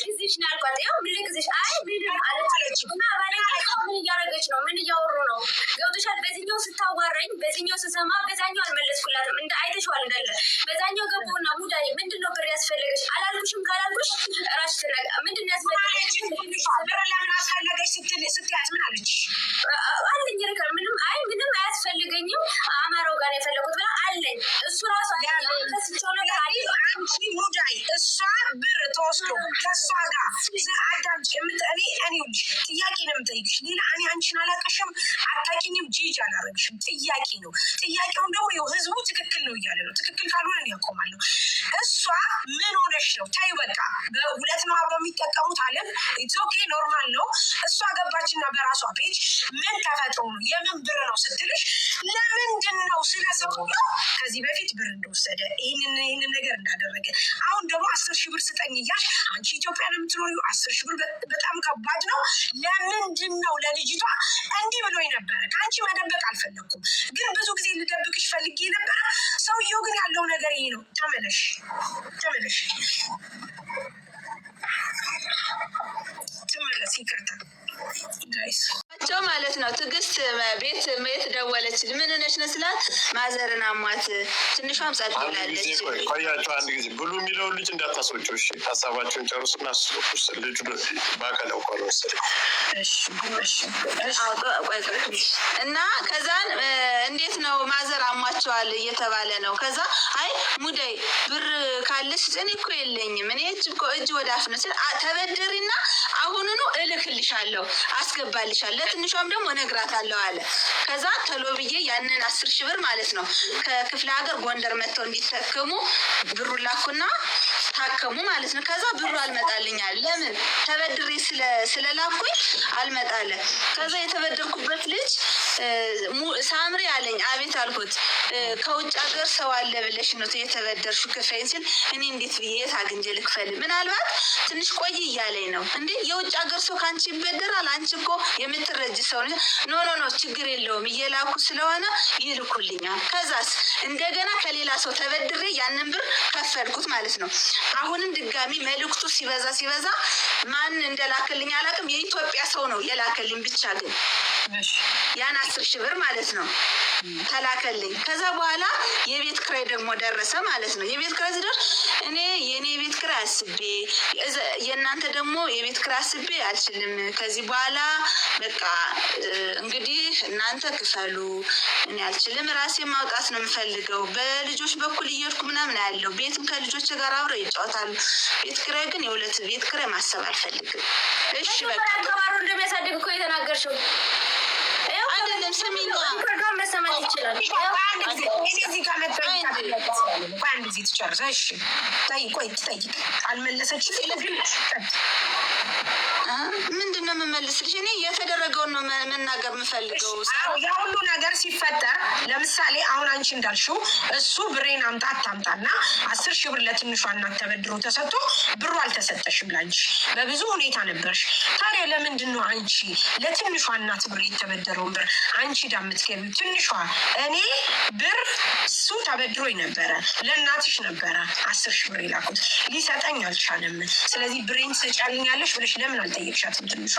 ጊዜሽ ነው ያልኳት። ያው ምን ጊዜሽ አይ ምን አለች እና ምን እያደረገች ነው? ምን እያወሩ ነው? ገብቶሻል? በዚህኛው ስታዋረኝ በዚህኛው ስሰማ በዛኛው አልመለስኩላትም። እንደ አይተሽዋል እንዳለ በዛኛው ገባውና ሙዳይ ምንድነው ብር ያስፈልገሽ አላልኩሽም? ካላልኩሽ ራስሽ ተናገ ምንድነው ያስፈልገሽ? ብር ለምን አስፈልገሽ ስትያት ምን አለች? አለኝ ረከር ምንም አይ ምንም አያስፈልገኝም አማራው ጋር የፈለኩት ብላ አለኝ። እሱ ራሱ ያለው ከስቸው ነገር አይ አንቺ ሙዳይ እሷ ብር ተወስዶ ከሷ ጋር አዳም እኔ ጥያቄ ነው የምጠይቅሽ። ሌላ እኔ አንቺን አላቀሽም አታውቂኝም ጂጂ አላረግሽም። ጥያቄ ነው። ጥያቄውን ደግሞ ይኸው ህዝቡ ትክክል ነው እያለ ነው። ትክክል ካልሆነ እኔ ያቆማለሁ። እሷ ምን ሆነሽ ነው? ተይ በቃ በሁለት ነው አብረው የሚጠቀሙት አለን። ኢትስ ኦኬ ኖርማል ነው። እሷ ገባችና በራሷ ፔጅ ምን ተፈጥሮ ነው የምን ብር ነው ስትልሽ ለምንድን ነው ስለሰው ከዚህ በፊት ብር እንደወሰደ ይህንን ነገር እንዳደረገ አሁን ደግሞ 10,000 ብር ስጠኝ እያልሽ አንቺ ኢትዮጵያ ነው የምትኖሪው። 10,000 ብር በጣም ከባድ ነው። ለምንድን ነው ለልጅቷ እንዲህ ብሎኝ ነበረ። ከአንቺ መደበቅ አልፈለኩም፣ ግን ብዙ ጊዜ ልደብቅሽ ፈልጌ ነበረ። ሰውየው ግን ያለው ነገር ይሄ ነው። ተመለሽ ትመለስ ይቅርታ ቸው ማለት ነው። ትዕግስት ቤት ደወለች። ምን ሆነች ነው ስላት ማዘርን አሟት ትንሿም ጸጥ ብላለች። ቆያቸው አንድ ጊዜ ብሉ የሚለውን ልጅ እንዳታስወጪው እሺ። ሀሳባቸውን ጨርሱና ልጁ በአካል ያውቋል መሰለኝ። እና ከዛን እንዴት ነው ማዘር አሟቸዋል እየተባለ ነው። ከዛ አይ ሙዳይ ብር ካለሽ እኔ እኮ የለኝም እኔ እጅ ወደ አፍ ነው ተበደሪና አሁኑኑ እልክልሻለሁ አስገባልሻለሁ ለትንሿም ደግሞ እነግራታለሁ አለ። ከዛ ተሎ ብዬ ያንን 10,000 ብር ማለት ነው ከክፍለ ሀገር ጎንደር መጥተው እንዲተከሙ ብሩ ላኩና ታከሙ ማለት ነው። ከዛ ብሩ አልመጣልኛል። ለምን ተበድሬ ስለላኩኝ አልመጣለ። ከዛ የተበደርኩበት ልጅ ሳምሪ አለኝ። አቤት አልኩት። ከውጭ ሀገር ሰው አለ ብለሽ ነው የተበደርሹ ክፈይን ሲል እኔ እንዴት ብዬ ታግንጀ ልክፈል ምናልባት ትንሽ ቆይ እያለኝ ነው። እንዴ የውጭ ሀገር ሰው ካንቺ ይበደራል? አንቺ እኮ የምትረጅ ሰው ኖ ችግር የለውም እየላኩ ስለሆነ ይልኩልኛል። ከዛስ እንደገና ከሌላ ሰው ተበድሬ ያንን ብር ከፈልኩት ማለት ነው። አሁንም ድጋሚ መልእክቱ ሲበዛ ማን እንደላከልኝ አላውቅም። የኢትዮጵያ ሰው ነው የላከልኝ ብቻ ግን ያን 10,000 ብር ማለት ነው ተላከልኝ። ከዛ በኋላ የቤት ክራይ ደግሞ ደረሰ ማለት ነው። የቤት ክራይ ሲደርስ እኔ የኔ የቤት ክራይ አስቤ የእናንተ ደግሞ የቤት ክራይ አስቤ አልችልም። ከዚህ በኋላ በቃ እንግዲህ እናንተ ክፈሉ፣ እኔ አልችልም፣ ራሴ ማውጣት ነው የምፈልገው። በልጆች በኩል እየሄድኩ ምናምን ያለው ቤትም ከልጆች ጋር አብረው ይጫወታሉ። ቤት ክራይ ግን የሁለት ቤት ክራይ ማሰብ አልፈልግም። እሺ በቃ ተባሩ እንደሚያሳድግ እኮ የተናገርሽው አይደለም። ስሚኛ ከጋር መሰማት ይችላል። እዚህ ጋር አንድ ጊዜ ትጨርሰ። እሺ ጠይቅ አልመለሰችም። ምንድነው የምመልስልሽ? እኔ የተደረገውን ነው መናገር የምፈልገው። ያ ሁሉ ነገር ሲፈጠር ለምሳሌ አሁን አንቺ እንዳልሽው እሱ ብሬን አምጣ አታምጣና 10,000 ብር ለትንሿ እናት ተበድሮ ተሰጥቶ ብሩ አልተሰጠሽም ላንቺ በብዙ ሁኔታ ነበርሽ። ታዲያ ለምንድን ነው አንቺ ለትንሿ እናት ብር የተበደረውን ብር አንቺ ዳምትገቢ? ትንሿ እኔ ብር እሱ ተበድሮኝ ነበረ ለእናትሽ ነበረ 10,000 ብር ይላኩት ሊሰጠኝ አልቻለም። ስለዚህ ብሬን ትሰጫልኛለሽ ብለሽ ለምን አልጠየቅሻትም? ትንሿ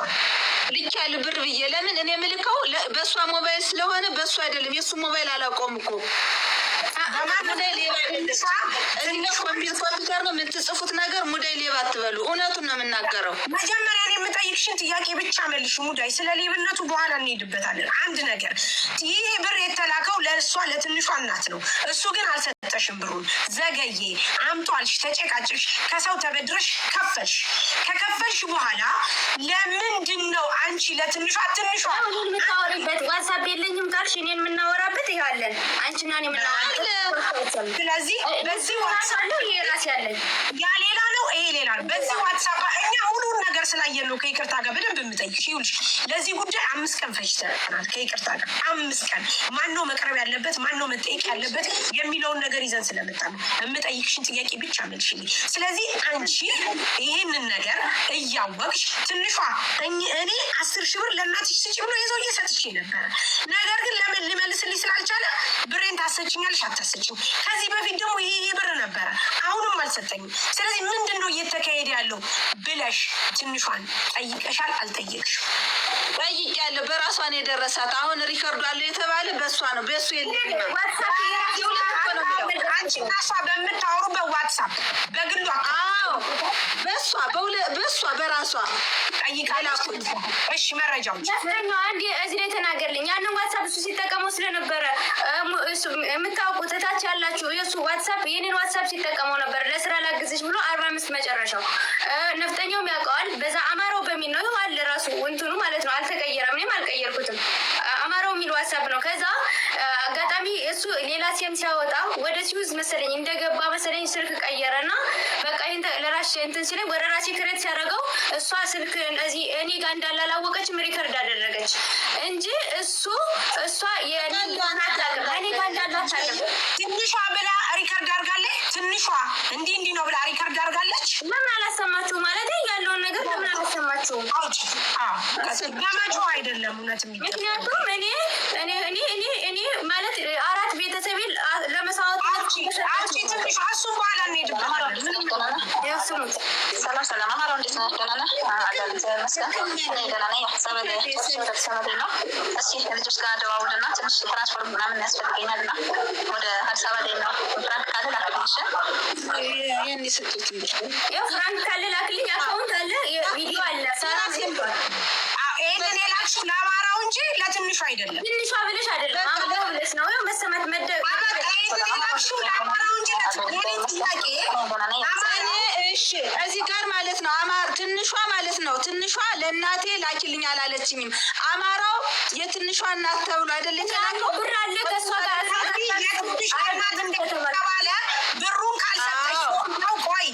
ልክ ያለ ብር ብዬ ለምን እኔ የምልከው በእሷ ሞባይል ስለሆነ በእሱ አይደለም። የእሱ ሞባይል አላውቀውም እኮ ሙዳይ ሌባ ኮምፒውተር ነው የምትጽፉት ነገር። ሙዳይ ሌባ አትበሉ። እውነቱን ነው የምናገረው። መጀመሪያ የምጠይቅሽን ጥያቄ ብቻ መልሽ ሙዳይ። ስለ ሌብነቱ በኋላ እንሄድበታለን። አንድ ነገር ይሄ ብር የተላከው ለእሷ ለትንሿ እናት ነው። እሱ ግን አልሰጠሽም ብሩን። ዘገዬ አምጧልሽ፣ ተጨቃጭሽ፣ ከሰው ተበድረሽ ከፈልሽ። ከከፈልሽ በኋላ ለምንድን ነው አንቺ ለትንሿ የምታወሪበት? ዋትሳፕ የለኝም ካልሽ እኔን የምናወራበት ይኸዋለን አንቺና እኔ የምናወራበት። ስለዚህ በዚህ ዋትሳፕ ይሄ ራስ ያለኝ ያ ሌላ ነው፣ ይሄ ሌላ ነው። በዚህ ዋትሳፕ እኛ ሁሉን ነገር ስላየን ነው ከይቅርታ ጋር በደንብ የምጠይቅሽ። ይኸውልሽ ለዚህ ጉዳይ 5 ቀን ፈጅተናል ከይቅርታ ጋር 5 ቀን። ማነው መቅረብ ያለበት ማነው መጠየቅ ያለበት የሚለውን ነገር ይዘን ስለመጣ ነው። የምጠይቅሽን ጥያቄ ብቻ መልሽልኝ። ስለዚህ አንቺ ይሄንን ነገር እያወቅሽ ትንሿ እኔ 10,000 ብር ለእናትሽ ስጪ ብሎ ይዞ እየሰጥሽ ነበረ። ነገር ግን ለምን ልመልስልኝ ስላልቻለ ብሬን ታሰጭኛለሽ አታሰጭኝ። ከዚህ በፊት ደግሞ ይሄ ብር ነበረ፣ አሁንም አልሰጠኝም። ስለዚህ ምንድን ነው እየተካሄደ እፈልጋለሁ ብለሽ ትንሿን ጠይቀሻል? አልጠየቅሽም? ጠይቄያለሁ። በራሷ ነው የደረሳት። አሁን ሪከርዱ አለ የተባለ በእሷ ነው፣ በእሱ የለም። አንቺ እና እሷ በምታወሩበት ዋትሳፕ በግሏ በእሷ በራሷ ጠይቃለች። እሺ መረጃዎች አንድ እዚህ ላይ ተናገርልኝ። ያንን ዋትሳፕ እሱ ሲጠቀመው ስለነበረ የምታውቁት እታች ያላችሁ የእሱ ዋትሳፕ የኔን ዋትሳፕ ሲጠቀመው ነበር። ለስራ ላግዝሽ ብሎ 45 መጨረሻው ነፍጠኛውም ያውቀዋል። በዛ አማራው በሚል ነው አለ ራሱ እንትኑ ማለት ነው። አልተቀየረም፣ እኔም አልቀየርኩትም። አማራው የሚል ዋትሳፕ ነው። ከዛ አጋጣሚ እሱ ሌላ ሲም ሲያወጣ ወደ ሲዩዝ መሰለኝ እንደገባ መሰለኝ ስልክ ቀየረና በቃ ይሄን ለራሽ እንትን ሲለኝ ወደ ራሴ ክሬት ሲያደርገው እሷ ስልክ እዚህ እኔ ጋር እንዳላወቀችም ሪከርድ አደረገች እንጂ እሷ የኔ ጋር እንዳላታለም ትንሿ ብላ ሪከርድ አድርጋለች። ትንሿ እንዲህ ነው ብላ ሪከርድ አድርጋለች። ለምን አላሰማችሁ ማለት ያለውን ነገር ለምን አላሰማችሁ? ገመቹ አይደለም እውነት ምክንያቱም እኔ ማለት 4 ቤተሰቤን ለመሳወት እሱ በኋላ እንሄድበታለን። ሰላም አማራ እንዴት ነው? ደህና ነህ? ደህና ነኝ። ሰመድ ነው። እስኪ ልጆች ጋር ደዋውልና ትንሽ ትራንስፖርት ምናምን ያስፈልገኛል እና ወደ አዲስ አበባ ላይ ነው። ፍራንክ ካለ ላክልኝ። ፍራንክ ካለ ላክልኝ። አካውንት አለ፣ ቪዲዮ አለ። ይሄንን የላክሽው ለአማራው እንጂ ለትንሹ አይደለም። ትንሿ ብለሽ አይደለም አማራው ብለሽ ነው መሰማት መደብ የላክሽው ለአማራው እንጂ ጥያቄ እሺ፣ እዚህ ጋር ማለት ነው ትንሿ ማለት ነው። ትንሿ ለእናቴ ላኪልኝ አላለችኝም። አማራው የትንሿ እናት ተብሎ አይደል የተላከው? ብር አለ ከእሷ ጋር ብሩን ካልሰጠሽ ነው። ቆይ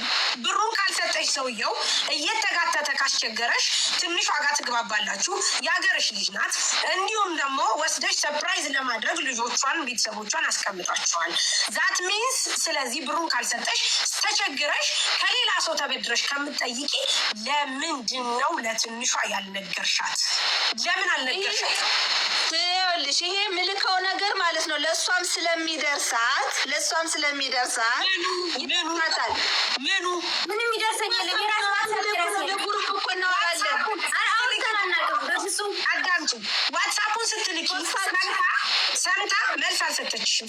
ብሩን ካልሰጠሽ ሰውየው እየተጋተተ ካስቸገረሽ ትንሿ ጋር ትግባባላችሁ። የሀገርሽ ልጅ ናት። እንዲሁም ደግሞ ወስደሽ ሰርፕራይዝ ለማድረግ ልጆቿን ቤተሰቦቿን አስቀምጣችኋል። ዛት ሚንስ ስለዚህ ብሩን ካልሰጠሽ ተቸግረሽ ከሌላ ሰው ተበድረሽ ከምትጠይቂ ለምንድን ነው ለትንሿ ያልነገርሻት? ለምን አልነገርሻት? ትልሽ ይሄ ምልከው ነገር ማለት ነው። ለእሷም ስለሚደርሳት ይደርሳታል። ምንም ይደርሰኛል። ለጉሩፕ እኮ እናወራለን። አዳምጪ። ዋትሳፑን ስትልኪ ሰምታ መልስ አልሰጠችሽም።